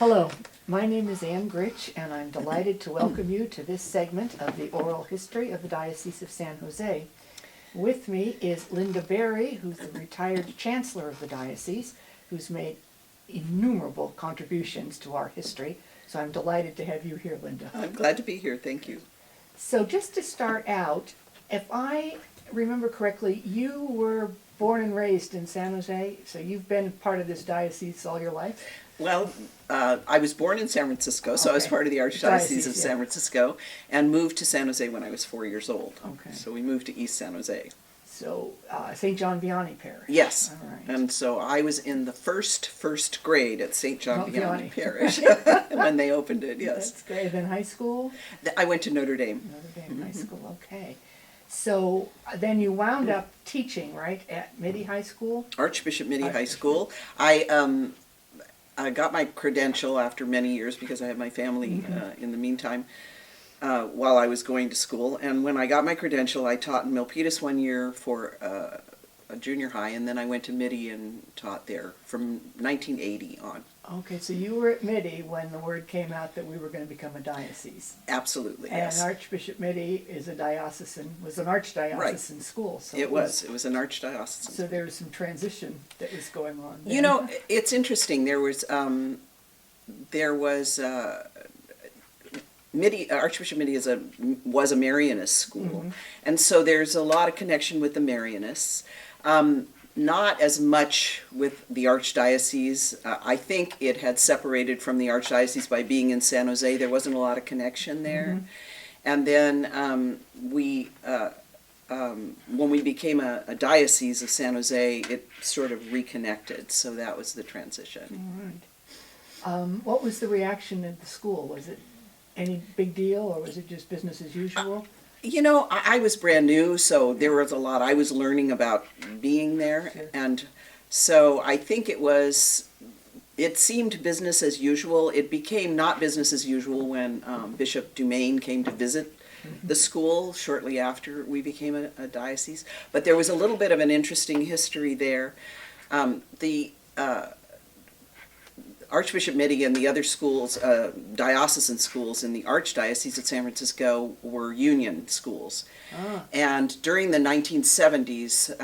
Hello, my name is Ann Gritch, and I'm delighted to welcome you to this segment of the oral history of the Diocese of San Jose. With me is Linda Bearie, who's the retired Chancellor of the Diocese, who's made innumerable contributions to our history. So I'm delighted to have you here, Linda. I'm glad to be here, thank you. So just to start out, if I remember correctly, you were born and raised in San Jose, so you've been part of this diocese all your life? Well, I was born in San Francisco, so I was part of the Archdiocese of San Francisco, and moved to San Jose when I was 4 years old. Okay. So we moved to East San Jose. So, St. John Vianney Parish. Yes. All right. And so I was in the first grade at St. John Vianney Parish when they opened it, yes. That's great. Then high school? I went to Notre Dame. Notre Dame High School, okay. So then you wound up teaching, right, at Mitty High School? Archbishop Mitty High School. I got my credential after many years because I had my family in the meantime while I was going to school. And when I got my credential, I taught in Milpitas 1 year for a junior high, and then I went to Mitty and taught there from 1980 on. Okay, so you were at Mitty when the word came out that we were going to become a diocese. Absolutely, and yes. And Archbishop Mitty is a was an archdiocesan school. So it was an archdiocesan. So there was some transition that was going on then. You know, it's interesting. There was Mitty, Archbishop Mitty was a Marianist school, and so there's a lot of connection with the Marianists. Not as much with the Archdiocese. I think it had separated from the Archdiocese by being in San Jose. There wasn't a lot of connection there. And then when we became a Diocese of San Jose, it sort of reconnected. So that was the transition. All right. What was the reaction at the school? Was it any big deal, or was it just business as usual? You know, I was brand new, so there was a lot I was learning about being there. Sure. And so I think it seemed business as usual. It became not business as usual when Bishop Dumaine came to visit the school shortly after we became a diocese. But there was a little bit of an interesting history there. The Archbishop Mitty and the other schools, diocesan schools in the Archdiocese of San Francisco, were union schools. And during the 1970s,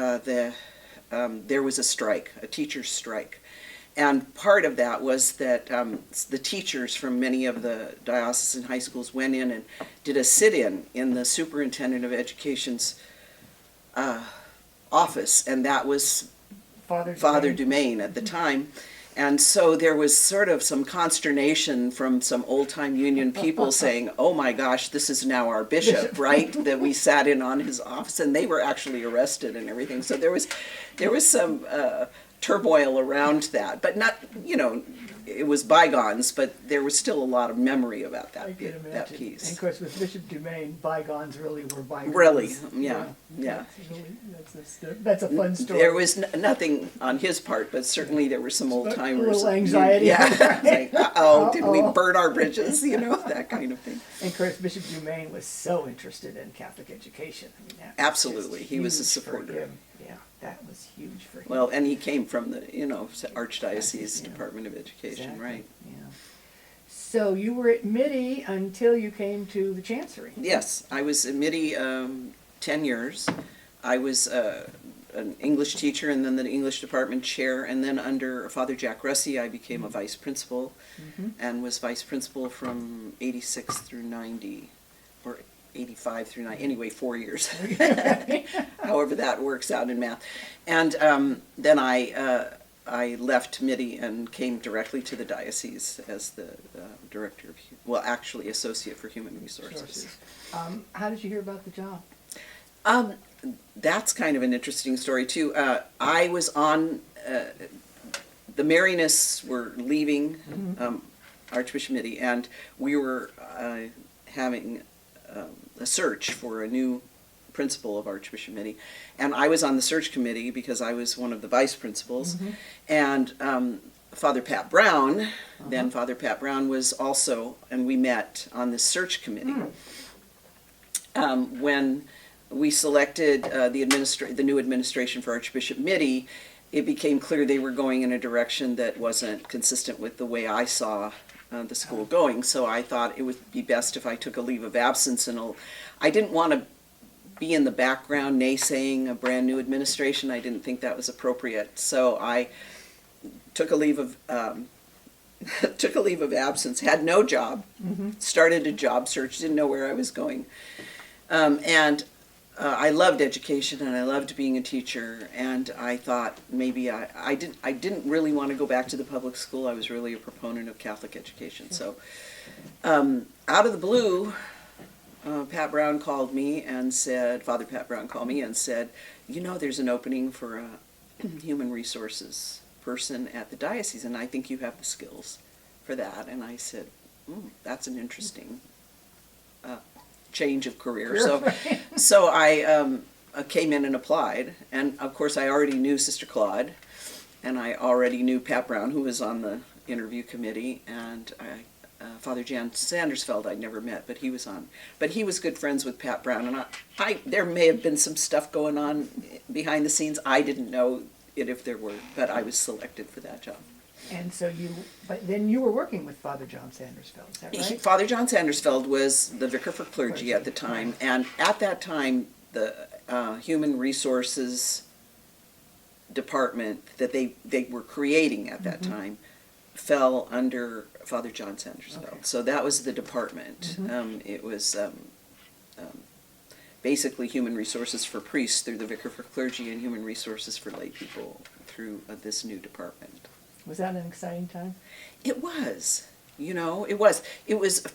there was a strike, a teacher's strike. And part of that was that the teachers from many of the diocesan high schools went in and did a sit-in in the Superintendent of Education's office, and that was Father Dumaine at the time. And so there was sort of some consternation from some old-time union people saying, oh my gosh, this is now our bishop, right? That we sat in on his office, and they were actually arrested and everything. So there was some turmoil around that, but not, you know, it was bygones, but there was still a lot of memory about that piece. And of course, with Bishop Dumaine, bygones really were bygones. Really, yeah. That's a fun story. There was nothing on his part, but certainly there were some old timers. A little anxiety. Yeah, like, did we burn our bridges? You know, that kind of thing. And of course, Bishop Dumaine was so interested in Catholic education. I mean, absolutely, he was a supporter. Yeah, that was huge for him. Well, and he came from the, Archdiocese Department of Education, exactly. Right? Yeah. So you were at Mitty until you came to the Chancery. Yes, I was at Mitty 10 years. I was an English teacher and then the English department chair, and then under Father Jack Russi I became a vice principal and was vice principal from 86 through 90, or 85 through 90, anyway, 4 years, however that works out in math. And then I left Mitty and came directly to the diocese as the director of, actually associate for human resources. How did you hear about the job? That's kind of an interesting story too. I was on, the Marianists were leaving Archbishop Mitty, and we were having a search for a new principal of Archbishop Mitty, and I was on the search committee because I was one of the vice principals, and Father Pat Brown, then Father Pat Brown was also, and we met on the search committee. When we selected the new administration for Archbishop Mitty, it became clear they were going in a direction that wasn't consistent with the way I saw the school going. So I thought it would be best if I took a leave of absence, and I didn't want to be in the background naysaying a brand new administration. I didn't think that was appropriate. So I took a leave of took a leave of absence, had no job, started a job search, didn't know where I was going. And I loved education, and I loved being a teacher, and I thought maybe I didn't really want to go back to the public school. I was really a proponent of Catholic education. So out of the blue, Pat Brown called me and said, Father Pat Brown called me and said, you know, there's an opening for a human resources person at the diocese, and I think you have the skills for that. And I said, that's an interesting change of career. So I came in and applied, and of course I already knew Sister Claude, and I already knew Pat Brown, who was on the interview committee, and Father Jan Sandersfeld I'd never met, but he was on. But he was good friends with Pat Brown, and there may have been some stuff going on behind the scenes. I didn't know it if there were, but I was selected for that job. And so but then you were working with Father John Sandersfeld, is that right? Father John Sandersfeld was the vicar for clergy at the time, and at that time, the Human Resources Department that they were creating at that time fell under Father John Sandersfeld. Okay. So that was the department. It was basically human resources for priests through the vicar for clergy, and human resources for lay people through this new department. Was that an exciting time? It was. You know, it was.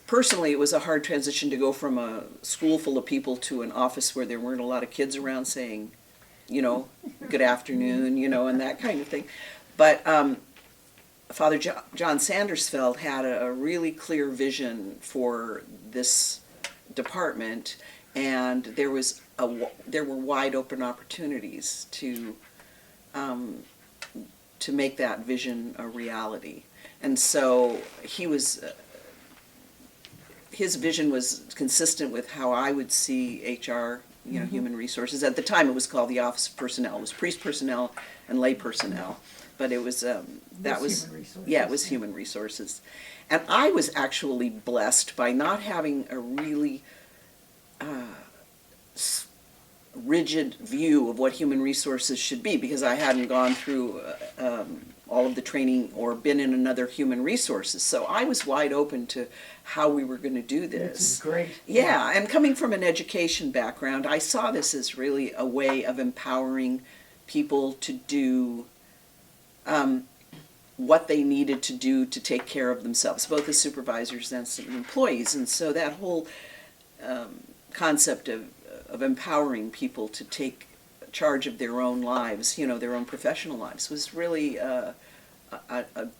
Personally, it was a hard transition to go from a school full of people to an office where there weren't a lot of kids around saying, you know, good afternoon, you know, and that kind of thing. But Father John Sandersfeld had a really clear vision for this department, and there were wide open opportunities to make that vision a reality. And so his vision was consistent with how I would see HR, you know, human resources. At the time, it was called the Office of Personnel. It was priest personnel and lay personnel, but it was it was human resources. And I was actually blessed by not having a really rigid view of what human resources should be, because I hadn't gone through all of the training or been in another human resources. So I was wide open to how we were going to do this. This is great. Yeah, and coming from an education background, I saw this as really a way of empowering people to do what they needed to do to take care of themselves, both as supervisors and as employees. And so that whole concept of empowering people to take charge of their own lives, you know, their own professional lives, was really a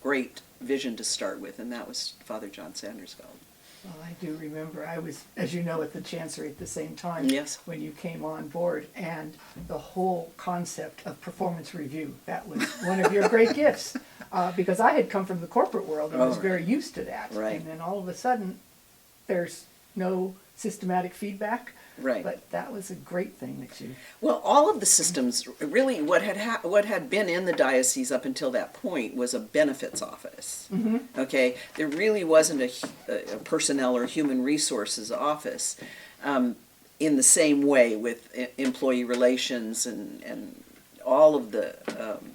great vision to start with, and that was Father John Sandersfeld. Well, I do remember, I was, as you know, at the Chancery at the same time when you came on board, and the whole concept of performance review, that was one of your great gifts, because I had come from the corporate world and was very used to that. Right. And then all of a sudden, there's no systematic feedback. Right. But that was a great thing that you... Well, all of the systems, really what had been in the diocese up until that point was a benefits office. Okay? There really wasn't a personnel or human resources office in the same way with employee relations and all of the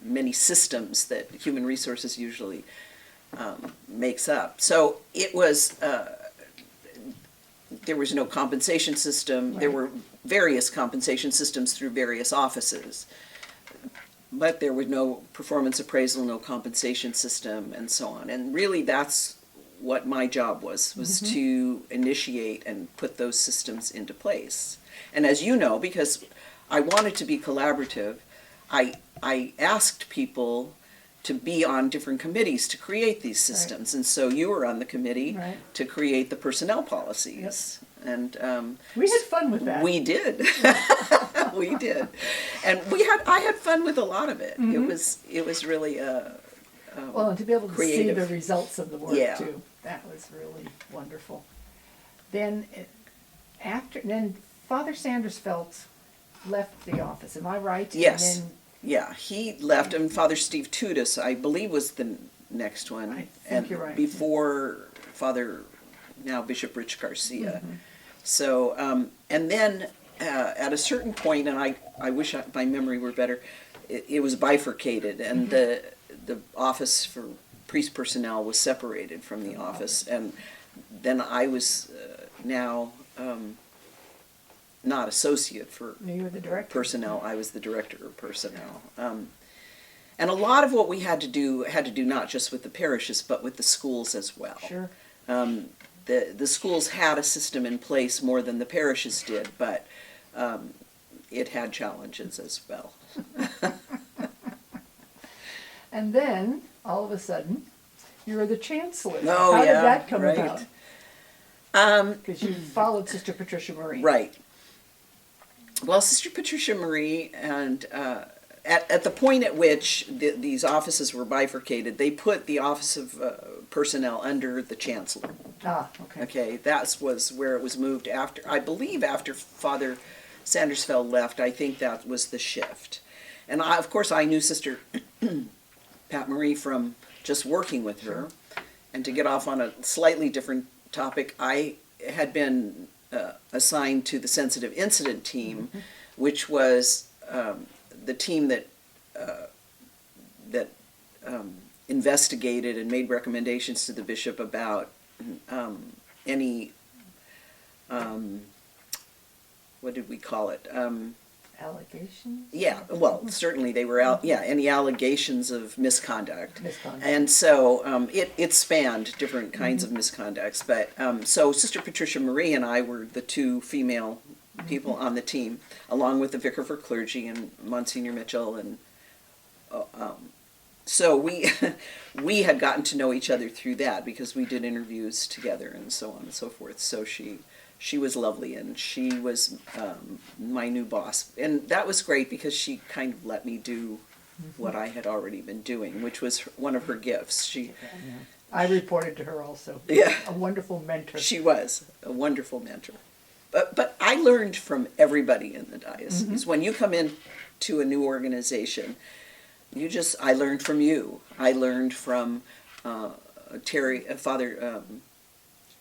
many systems that human resources usually makes up. So it was... there was no compensation system. Right. There were various compensation systems through various offices, but there was no performance appraisal, no compensation system, and so on. And really that's what my job was to initiate and put those systems into place. And as you know, because I wanted to be collaborative, I asked people to be on different committees to create these systems. Right. And so you were on the committee to create the personnel policies. Yep. And we had fun with that. We did. We did. And I had fun with a lot of it. It was really well, and to be able to creative. see the results of the work too. That was really wonderful. Then then Father Sandersfeld left the office, am I right? Yes. And then, yeah, he left, and Father Steve Tudis, I believe, was the next one. I think you're right. Before Father, now Bishop Rich Garcia. So, and then at a certain point, and I wish my memory were better, it was bifurcated, and the office for priest personnel was separated from the office, and then I was now not associate for You were the director. personnel. I was the director of personnel. And a lot of what we had to do not just with the parishes, but with the schools as well. Sure. The schools had a system in place more than the parishes did, but it had challenges as well. And then, all of a sudden, you were the chancellor. Oh, How yeah, did that come right. about? Because you followed Sister Patricia Marie. Right. Well, Sister Patricia Marie, and at the point at which these offices were bifurcated, they put the Office of Personnel under the Chancellor. Ah, okay. Okay, that was where it was moved after, I believe after Father Sandersfeld left, I think that was the shift. And of course I knew Sister Pat Marie from just working with her. And to get off on a slightly different topic, I had been assigned to the sensitive incident team, which was the team that investigated and made recommendations to the bishop about any what did we call it? Allegations? Yeah, well, certainly they were out. Yeah, any allegations of misconduct. Misconduct. And so it spanned different kinds of misconducts. But so Sister Patricia Marie and I were the two female people on the team, along with the vicar for clergy and Monsignor Mitchell, and so we had gotten to know each other through that because we did interviews together and so on and so forth. So she was lovely, and she was my new boss. And that was great because she kind of let me do what I had already been doing, which was one of her gifts. I reported to her also. Yeah. A wonderful mentor. She was a wonderful mentor. But I learned from everybody in the diocese. When you come in to a new organization, I learned from you. I learned from Father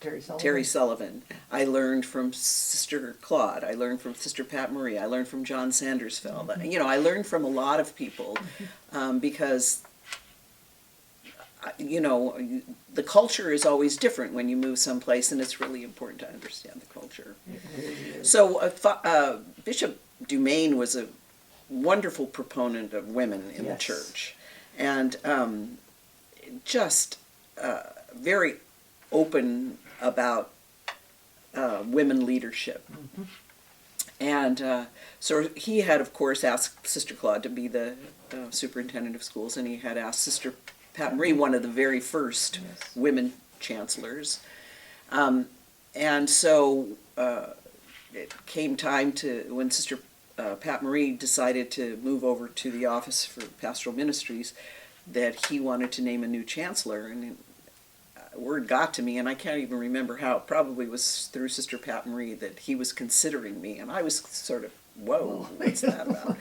Terry Sullivan. I learned from Sister Claude. I learned from Sister Pat Marie. I learned from John Sandersfeld. I learned from a lot of people because, the culture is always different when you move someplace, and it's really important to understand the culture. So Bishop Dumaine was a wonderful proponent of women in the church, and just very open about women leadership. And so he had, of course, asked Sister Claude to be the superintendent of schools, and he had asked Sister Pat Marie, one of the very first women chancellors. And so it came time when Sister Pat Marie decided to move over to the Office for Pastoral Ministries, that he wanted to name a new chancellor, and word got to me, and I can't even remember how. It probably was through Sister Pat Marie that he was considering me, and I was sort of, whoa, what's that about?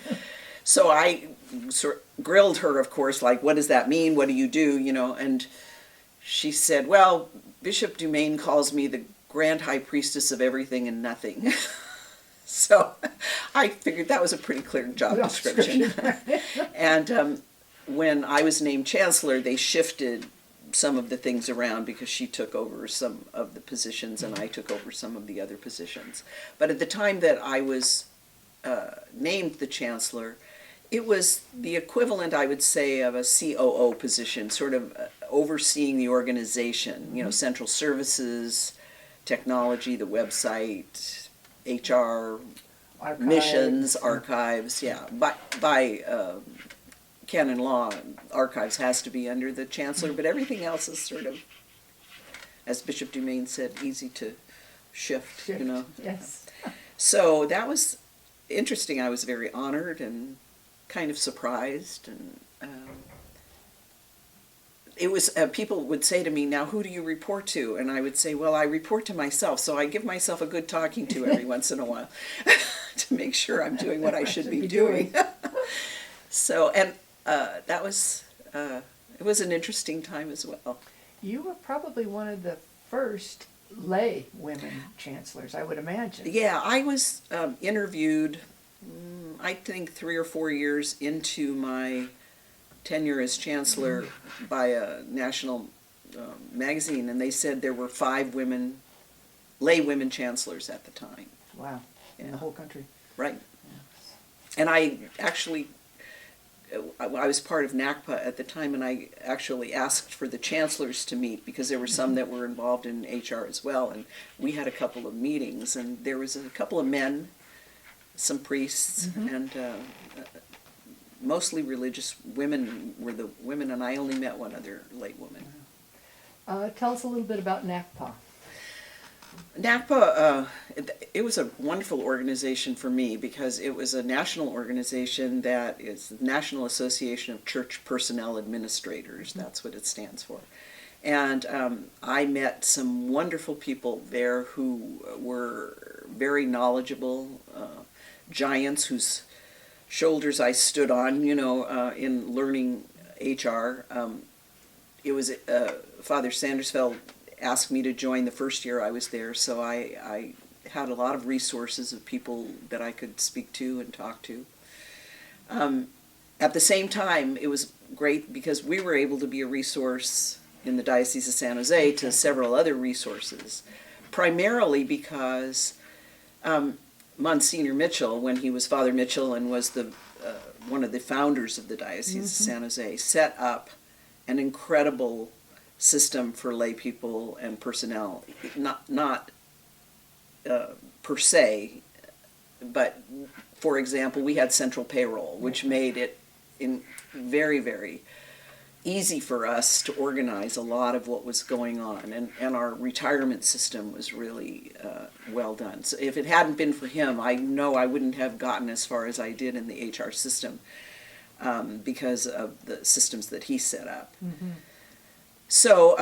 So I sort of grilled her, of course, like, what does that mean? What do you do? And she said, well, Bishop Dumaine calls me the Grand High Priestess of everything and nothing. So I figured that was a pretty clear job description. And when I was named chancellor, they shifted some of the things around because she took over some of the positions and I took over some of the other positions. But at the time that I was named the chancellor, it was the equivalent, I would say, of a COO position, sort of overseeing the organization, central services, technology, the website, HR, missions, archives, by canon law, archives has to be under the chancellor, but everything else is sort of, as Bishop Dumaine said, easy to shift. Yes. So that was interesting. I was very honored and kind of surprised, and it was people would say to me, now who do you report to? And I would say, well, I report to myself, so I give myself a good talking to every once in a while to make sure I'm doing what I should be doing. So, and that was, it was an interesting time as well. You were probably one of the first lay women chancellors, I would imagine. Yeah, I was interviewed, I think 3 or 4 years into my tenure as chancellor by a national magazine, and they said there were 5 lay women chancellors at the time. Wow, in the Yeah. whole country. Right. Yes. And I actually, I was part of NACPA at the time, and I actually asked for the chancellors to meet because there were some that were involved in HR as well, and we had a couple of meetings, and there was a couple of men, some priests, and mostly religious women were the women, and I only met one other lay woman. Tell us a little bit about NACPA. NACPA, it was a wonderful organization for me because it was a national organization that is the National Association of Church Personnel Administrators. That's what it stands for. And I met some wonderful people there who were very knowledgeable, giants whose shoulders I stood on, in learning HR. It was Father Sandersfeld asked me to join the first year I was there, so I had a lot of resources of people that I could speak to and talk to. At the same time, it was great because we were able to be a resource in the Diocese of San Jose to several other resources, primarily because Monsignor Mitchell, when he was Father Mitchell and was the one of the founders of the Diocese of San Jose, set up an incredible system for lay people and personnel, not per se, but for example, we had central payroll, which made it very, very easy for us to organize a lot of what was going on, and our retirement system was really well done. So if it hadn't been for him, I know I wouldn't have gotten as far as I did in the HR system because of the systems that he set up. So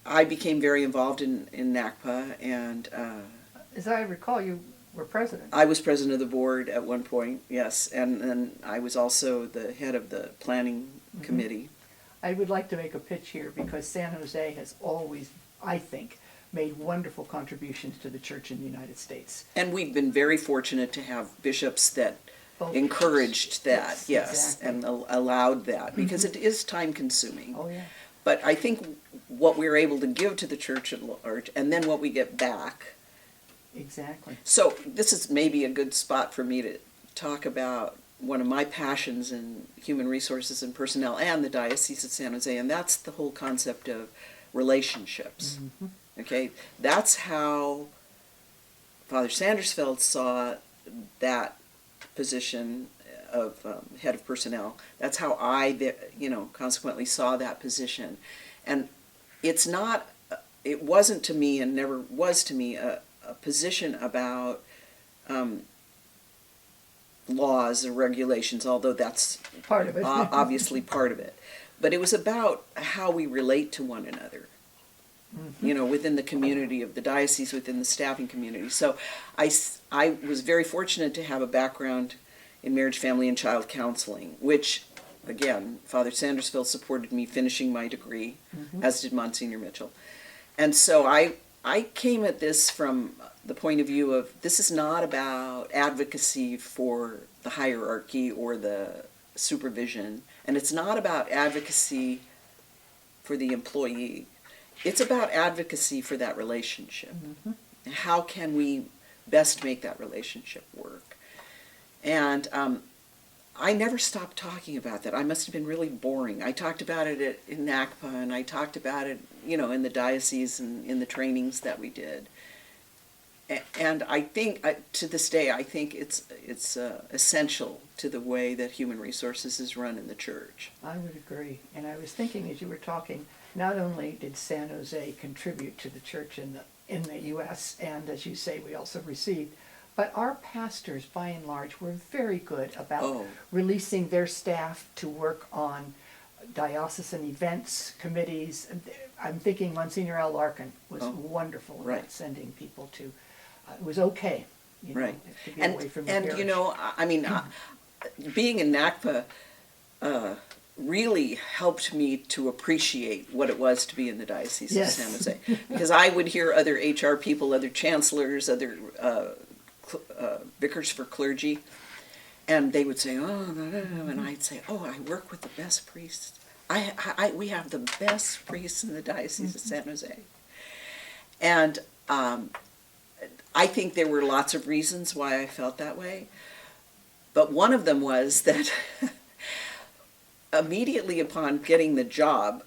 I became very involved in NACPA, and As I recall, you were president. I was president of the board at one point, yes, and then I was also the head of the planning committee. I would like to make a pitch here because San Jose has always, I think, made wonderful contributions to the church in the United States. And we've been very fortunate to have bishops that Both encouraged that, yes, exactly. and allowed that, because it is time consuming. Oh, yeah. But I think what we're able to give to the church at large, and then what we get back. Exactly. So this is maybe a good spot for me to talk about one of my passions in human resources and personnel and the Diocese of San Jose, and that's the whole concept of relationships. Okay, that's how Father Sandersfeld saw that position of head of personnel. That's how I, consequently saw that position. And it's not, it wasn't to me and never was to me a position about laws or regulations, although that's Part of it. obviously part of it. But it was about how we relate to one another. Within the community of the diocese, within the staffing community. So I was very fortunate to have a background in marriage, family, and child counseling, which, again, Father Sandersfeld supported me finishing my degree, as did Monsignor Mitchell. And so I came at this from the point of view of this is not about advocacy for the hierarchy or the supervision, and it's not about advocacy for the employee. It's about advocacy for that relationship. How can we best make that relationship work? And I never stopped talking about that. I must have been really boring. I talked about it in NACPA, and I talked about it, in the diocese and in the trainings that we did. And I think, to this day, I think it's essential to the way that human resources is run in the church. I would agree. And I was thinking as you were talking, not only did San Jose contribute to the church in the U.S., and as you say, we also received, but our pastors, by and large, were very good about releasing their staff to work on diocesan events, committees. I'm thinking Monsignor Al Larkin was wonderful about sending people to. It was okay, to get away from the parish. being in NACPA really helped me to appreciate what it was to be in the Diocese Yes. of San Jose. Because I would hear other HR people, other chancellors, other vicars for clergy, and they would say, oh, and I'd say, oh, I work with the best priests. We have the best priests in the Diocese of San Jose. And I think there were lots of reasons why I felt that way. But one of them was that immediately upon getting the job,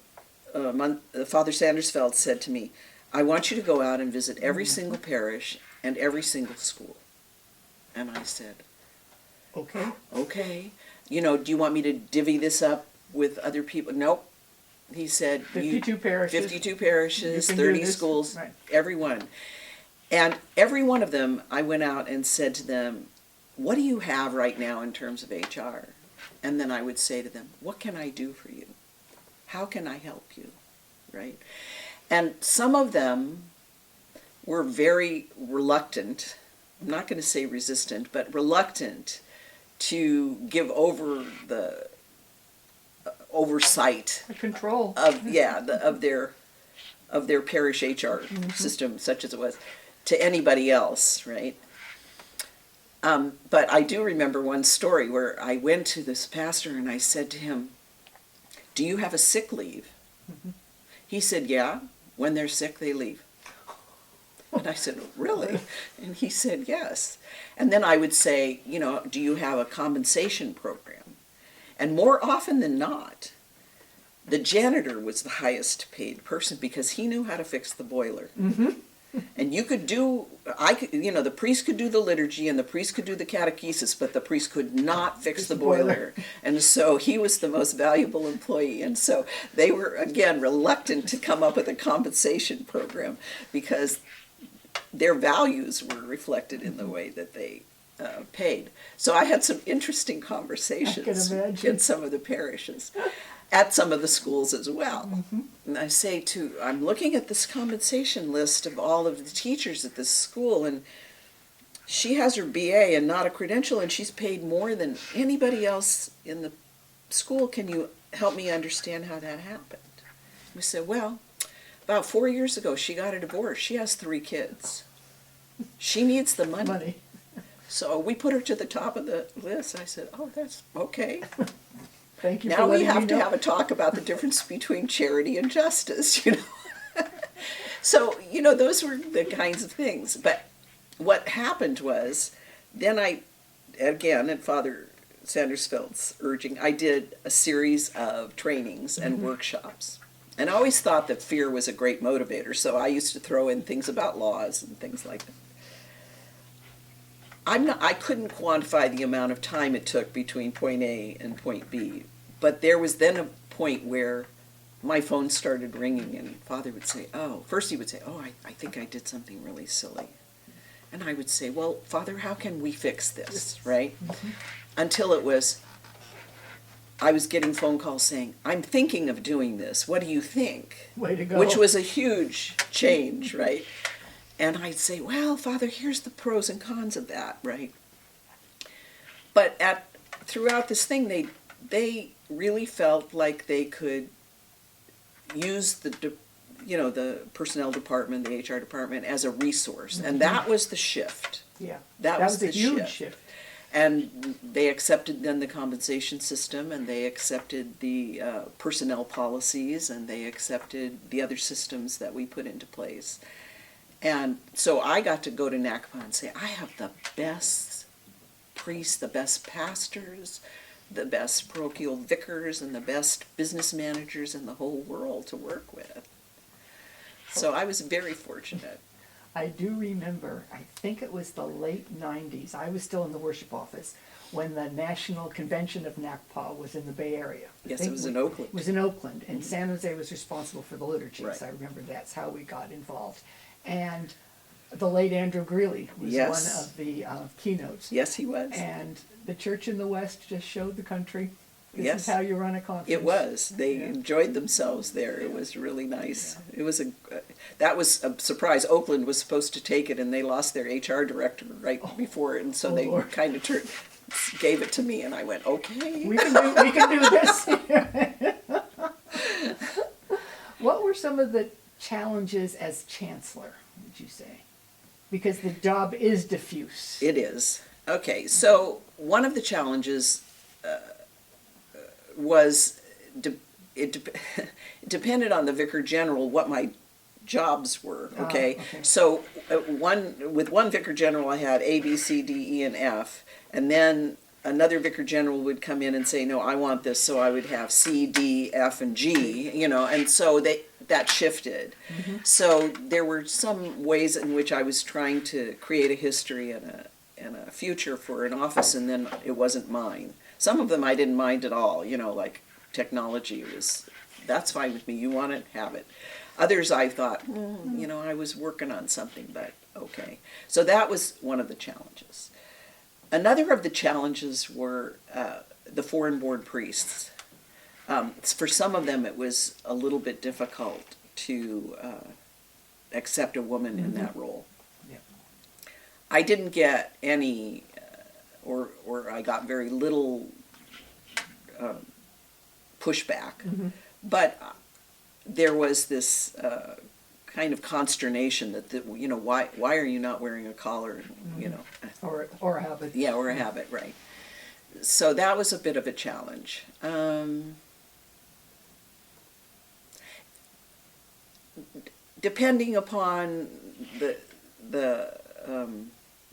Father Sandersfeld said to me, I want you to go out and visit every single parish and every single school. And I said, Okay. okay. You know, do you want me to divvy this up with other people? Nope. He said, 52 parishes. 52 parishes, You can do 30 this. schools, Right. every one. And every one of them, I went out and said to them, what do you have right now in terms of HR? And then I would say to them, what can I do for you? How can I help you? Right? And some of them were very reluctant, I'm not going to say resistant, but reluctant to give over the oversight The control. of their parish HR system, such as it was, to anybody else, right? But I do remember one story where I went to this pastor and I said to him, do you have a sick leave? He said, yeah, when they're sick they leave. And I said, really? And he said, yes. And then I would say, you know, do you have a compensation program? And more often than not, the janitor was the highest paid person because he knew how to fix the boiler. And you could do, the priest could do the liturgy and the priest could do the catechesis, but the priest could not fix the boiler. And so he was the most valuable employee. And so they were, again, reluctant to come up with a compensation program because their values were reflected in the way that they paid. So I had some interesting conversations in some of the parishes, at some of the schools as well. And I say I'm looking at this compensation list of all of the teachers at this school, and she has her BA and not a credential, and she's paid more than anybody else in the school. Can you help me understand how that happened? We said, well, about 4 years ago, she got a divorce. She has 3 kids. She needs the money. So we put her to the top of the list. I said, oh, that's okay. Thank you Now for we letting have me to know. have a talk about the difference between charity and justice, you know. So, you know, those were the kinds of things. But what happened was, then again, at Father Sandersfeld's urging, I did a series of trainings and workshops. And I always thought that fear was a great motivator, so I used to throw in things about laws and things like that. I couldn't quantify the amount of time it took between point A and point B, but there was then a point where my phone started ringing and Father would say, first he would say, I think I did something really silly. And I would say, well, Father, how can we fix this, right? Until it was, I was getting phone calls saying, I'm thinking of doing this. What do you think? Way to go. Which was a huge change, right? And I'd say, well, Father, here's the pros and cons of that, right? But throughout this thing, they really felt like they could use the personnel department, the HR department, as a resource. And that was the shift. Yeah. That was a the huge shift. And they accepted then the compensation system, and they accepted the personnel policies, and they accepted the other systems that we put into place. And so I got to go to NACPA and say, I have the best priests, the best pastors, the best parochial vicars, and the best business managers in the whole world to work with. So I was very fortunate. I do remember, I think it was the late 90s, I was still in the worship office, when the National Convention of NACPA was in the Bay Area. Yes, it was in Oakland. It was in Oakland, and San Jose was responsible for the liturgies. Right. I remember that's how we got involved. And the late Andrew Greeley was Yes. one of the keynotes. Yes, he was. And the church in the West just showed the country, this Yes. is how you run a conference. It was. They Yeah. enjoyed themselves there. It Yeah. was really nice. Yeah. It was that was a surprise. Oakland was supposed to take it, and they lost their HR director right before it, and so Oh, they Lord. kind of gave it to me, and I went, okay. We can do this. What were some of the challenges as chancellor, would you say? Because the job is diffuse. It is. Okay, so one of the challenges was it depended on the vicar general what my jobs were. Okay, okay. so with one vicar general I had A, B, C, D, E, and F, and then another vicar general would come in and say, no, I want this, so I would have C, D, F, and G. And so that shifted. Mm-hmm. So there were some ways in which I was trying to create a history and a future for an office, and then it wasn't mine. Some of them I didn't mind at all, like technology that's fine with me. You want it, have it. Others I thought, I was working on something, but okay. So that was one of the challenges. Another of the challenges were the foreign born priests. For some of them it was a little bit difficult to accept a woman in that role. Yeah. I didn't get any, or I got very little pushback, but there was this kind of consternation that why are you not wearing a collar? Or a habit. Yeah, or a habit, right. So that was a bit of a challenge. Depending upon the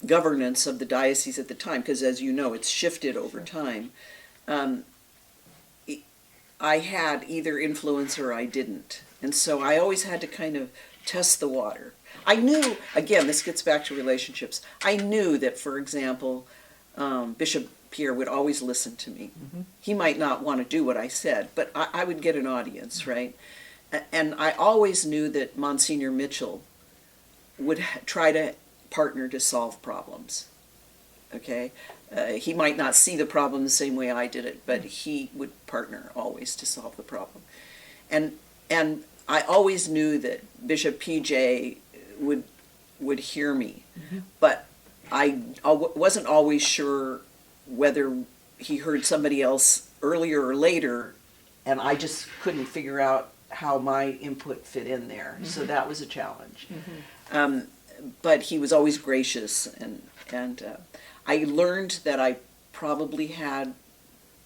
governance of the diocese at the time, because as you know, it's shifted over time, I had either influence or I didn't. And so I always had to kind of test the water. I knew, again, this gets back to relationships, I knew that, for example, Bishop Pierre would always listen to me. Mm-hmm. He might not want to do what I said, but I would get an audience, right? And I always knew that Monsignor Mitchell would try to partner to solve problems, okay? He might not see the problem the same way I did it, but he would partner always to solve the problem. And I always knew that Bishop PJ would hear me, but I wasn't always sure whether he heard somebody else earlier or later, and I just couldn't figure out how my input fit in there. So that was a challenge. But he was always gracious, and I learned that I probably had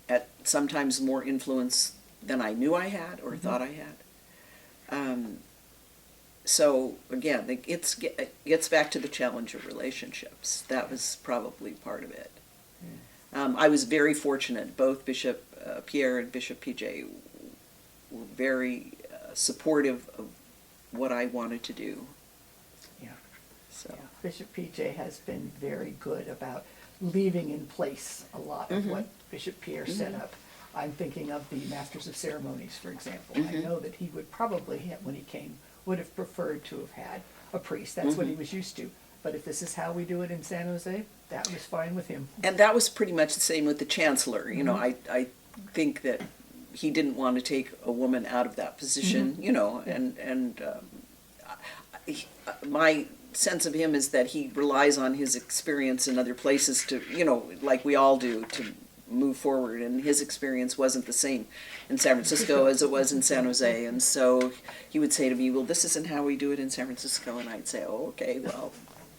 at sometimes more influence than I knew I had or thought I had. So again, it gets back to the challenge of relationships. That was probably part of it. I was very fortunate. Both Bishop Pierre and Bishop PJ were very supportive of what I wanted to do. Yeah. So Yeah. Bishop PJ has been very good about leaving in place a lot of what Bishop Pierre set up. I'm thinking of the Masters of Ceremonies, for example. I know that he would probably, when he came, would have preferred to have had a priest. That's what he was used to. But if this is how we do it in San Jose, that was fine with him. And that was pretty much the same with the Chancellor. I think that he didn't want to take a woman out of that position, and my sense of him is that he relies on his experience in other places to, like we all do, to move forward, and his experience wasn't the same in San Francisco as it was in San Jose, and so he would say to me, well, this isn't how we do it in San Francisco, and I'd say, oh, okay, well,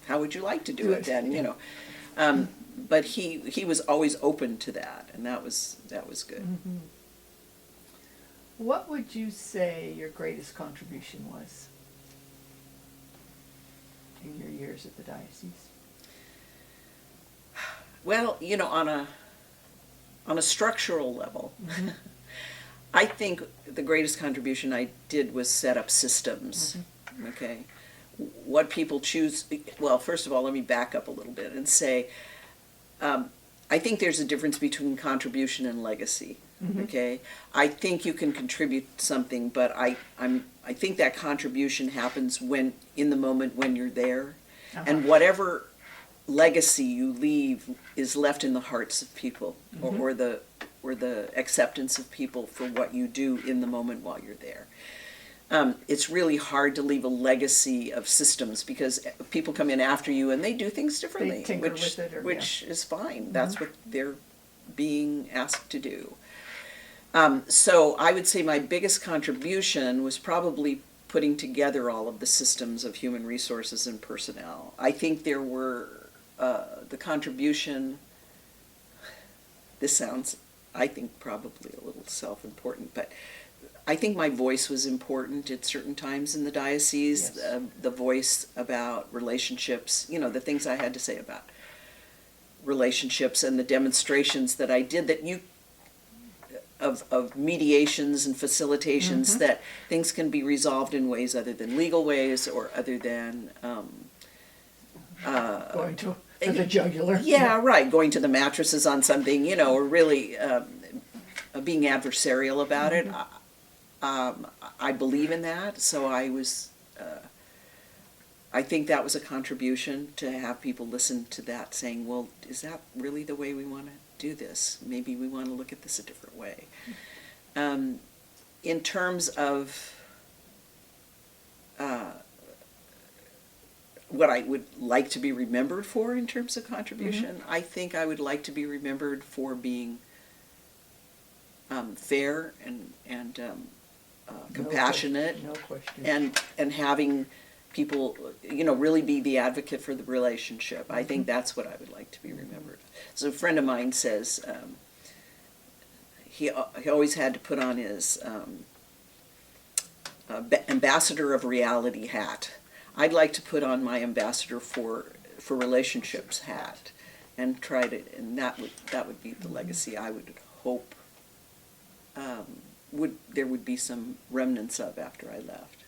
how would you like to do it then, but he was always open to that, and that was good. What would you say your greatest contribution was in your years at the diocese? Well, on a structural level, I think the greatest contribution I did was set up systems, okay? What people choose, well, first of all, let me back up a little bit and say, I think there's a difference between contribution and legacy, okay? I think you can contribute something, but I think that contribution happens in the moment when you're there, and whatever legacy you leave is left in the hearts of people, or the acceptance of people for what you do in the moment while you're there. it's really hard to leave a legacy of systems because people come in after you and they do things differently, tinker with it, or, which is fine. That's what they're being asked to do. So I would say my biggest contribution was probably putting together all of the systems of human resources and personnel. I think there were the contribution, this sounds, I think, probably a little self-important, but I think my voice was important at certain times in the diocese. Yes. The voice about relationships, you know, the things I had to say about relationships and the demonstrations that I did that you of mediations and facilitations that things can be resolved in ways other than legal ways or other than Going to the jugular. yeah, right, going to the mattresses on something, you know, or really being adversarial about it. I believe in that, so I think that was a contribution to have people listen to that, saying, well, is that really the way we want to do this? Maybe we want to look at this a different way. In terms of what I would like to be remembered for in terms of contribution, I think I would like to be remembered for being fair and compassionate, No question. and having people, you know, really be the advocate for the relationship. I think that's what I would like to be remembered. So a friend of mine says he always had to put on his ambassador of reality hat. I'd like to put on my ambassador for relationships hat, and try to, and that would be the legacy I would hope there would be some remnants of after I left.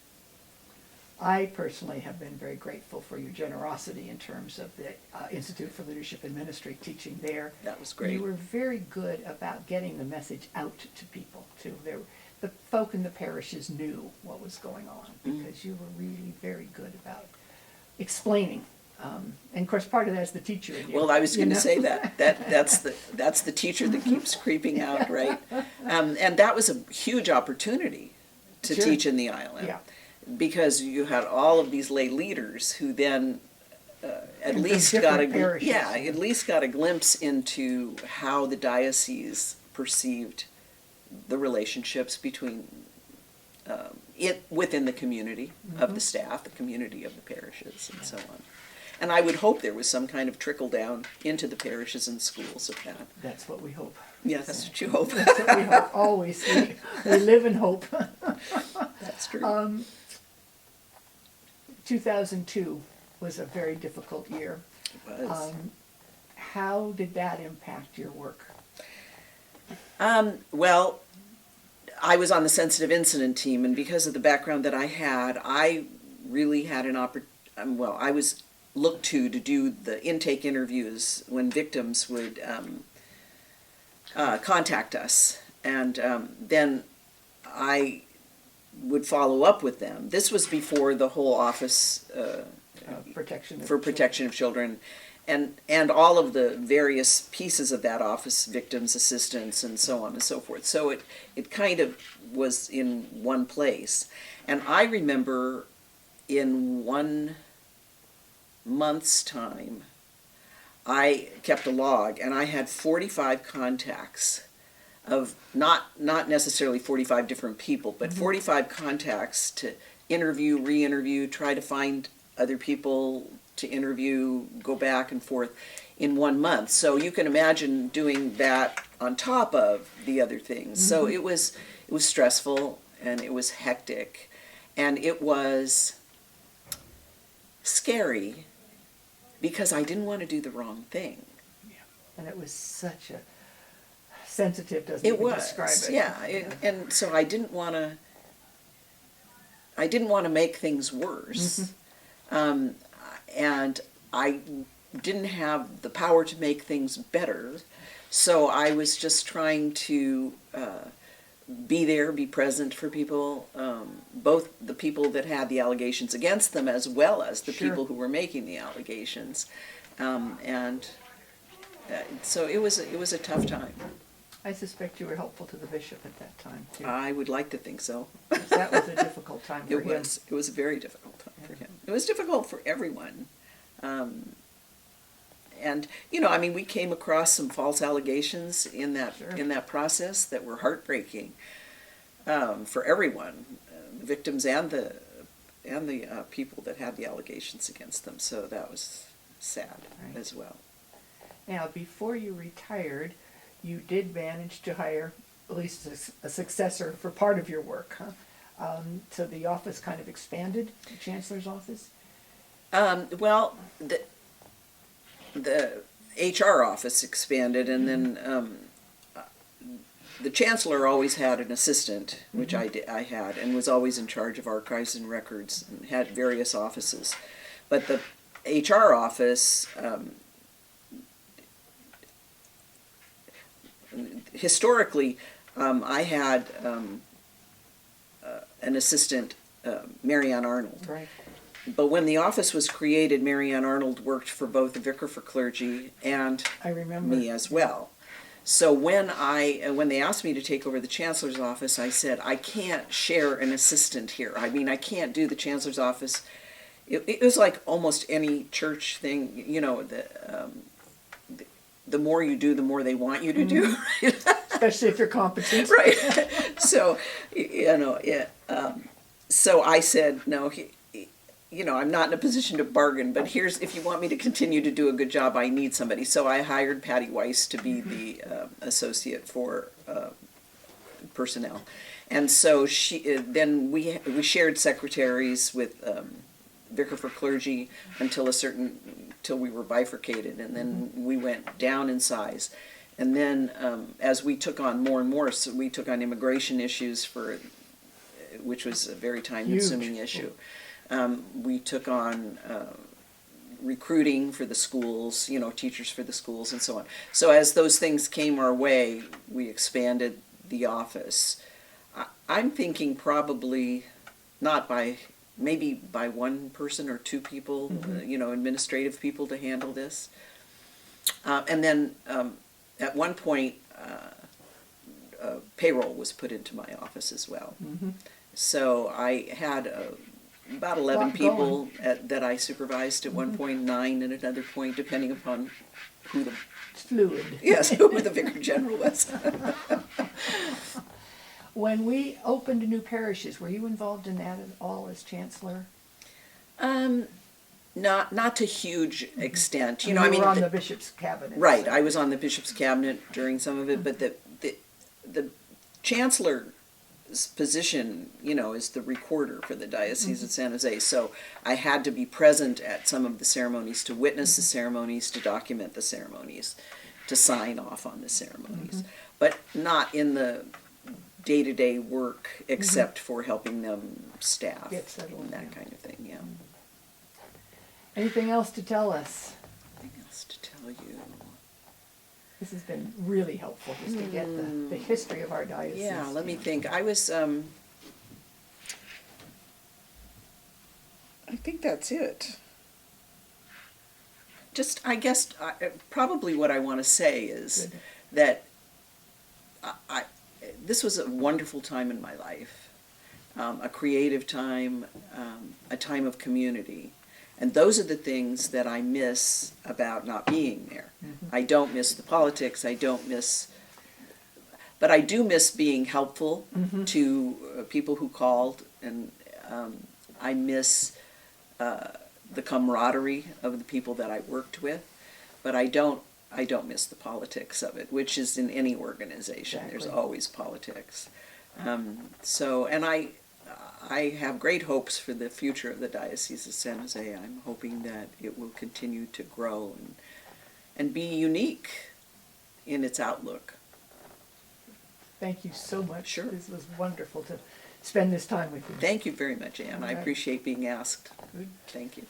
I personally have been very grateful for your generosity in terms of the Institute for Leadership and Ministry teaching there. That was great. You were very good about getting the message out to people, too. The folk in the parishes knew what was going on because you were really very good about explaining. And of course, part of that is the teacher in you. Well, I was going to know? say that's the teacher that keeps creeping out, right? And that was a huge opportunity to Sure. teach in the ILM. Yeah. Because you had all of these lay leaders who then at And from least different parishes. at least got a glimpse into how the diocese perceived the relationships between it within the community of the staff, the community of the parishes, and so on. And I would hope there was some kind of trickle down into the parishes and schools of that. That's what we hope. Yeah, that's what you hope. That's what we hope, always. We live in hope. That's true. 2002 was a very difficult year. It was. How did that impact your work? Well, I was on the sensitive incident team, and because of the background that I had, I really had an I was looked to do the intake interviews when victims would contact us, and then I would follow up with them. This was before the whole office Protection for protection of children, and all of the various pieces of that office, victims assistance and so on and so forth. So it kind of was in one place. And I remember in 1 month's time, I kept a log, and I had 45 contacts of not necessarily 45 different people, but 45 contacts to interview, re-interview, try to find other people to interview, go back and forth in 1 month. So you can imagine doing that on top of the other things. So it was stressful, and it was hectic, and it was scary because I didn't want to do the wrong thing. And it was such a sensitive, doesn't It even was, describe it. yeah. And so I didn't want to make things worse. And I didn't have the power to make things better. So I was just trying to be there, be present for people, both the people that had the allegations against them as well as the Sure. people who were making the allegations. So it was a tough time. I suspect you were helpful to the bishop at that time, too. I would like to think so. That was a difficult time for him. It was a very difficult time for him. It was difficult for everyone. And, you know, I mean, we came across some false allegations in that Sure. in that process that were heartbreaking for everyone, the victims and the people that had the allegations against them. So that was sad Right. as well. Now, before you retired, you did manage to hire at least a successor for part of your work, huh? So the office kind of expanded, the Chancellor's office? Well, the HR office expanded, and then the Chancellor always had an assistant, which I had, and was always in charge of archives and records, and had various offices. But the HR office, historically, I had an assistant, Mary Ann Arnold. Right. But when the office was created, Mary Ann Arnold worked for both the Vicar for Clergy and I remember. me as well. So when they asked me to take over the Chancellor's office, I said, I can't share an assistant here. I mean, I can't do the Chancellor's office. It was like almost any church thing, you know, the more you do, the more they want you to do. Especially if you're competent. Right. So, you know, so I said, no, you know, I'm not in a position to bargain, but if you want me to continue to do a good job, I need somebody. So I hired Patty Weiss to be the associate for personnel. And so then we shared secretaries with Vicar for Clergy until we were bifurcated, and then we went down in size. And then as we took on more and more, so we took on immigration issues which was a very time-consuming issue. We took on recruiting for the schools, you know, teachers for the schools and so on. So as those things came our way, we expanded the office. I'm thinking probably maybe by one person or two people, you know, administrative people to handle this. And then at one point, payroll was put into my office as well. So I had about 11 people that I supervised at one point, 9 at another point, depending upon who the Fluid. yes who the Vicar General was. When we opened new parishes, were you involved in that at all as Chancellor? Not to huge extent, you You know. I mean, were on the bishop's cabinet. right. so- I was on the bishop's cabinet during some of it, but the Chancellor's position, you know, is the recorder for the Diocese of San Jose. So I had to be present at some of the ceremonies, to witness the ceremonies, to document the ceremonies, to sign off on the ceremonies, but not in the day-to-day work except for helping them staff Get settled, and that yeah. kind of thing. Yeah. Anything else to tell us? Anything else to tell you? This has been really helpful just to get the history of our diocese. Yeah, let me think. I think that's it. Just, I guess, probably what I want to say is Good. that this was a wonderful time in my life, a creative time, a time of community. And those are the things that I miss about not being there. I don't miss the politics, but I do miss being helpful to people who called, and I miss the camaraderie of the people that I worked with, but I don't miss the politics of it, which is in any organization. Exactly. There's always politics. And I have great hopes for the future of the Diocese of San Jose. I'm hoping that it will continue to grow and be unique in its outlook. Thank you so much. Sure. This was wonderful to spend this time with you. Thank you very much, Anne. I All right. appreciate being asked. Good. Thank you.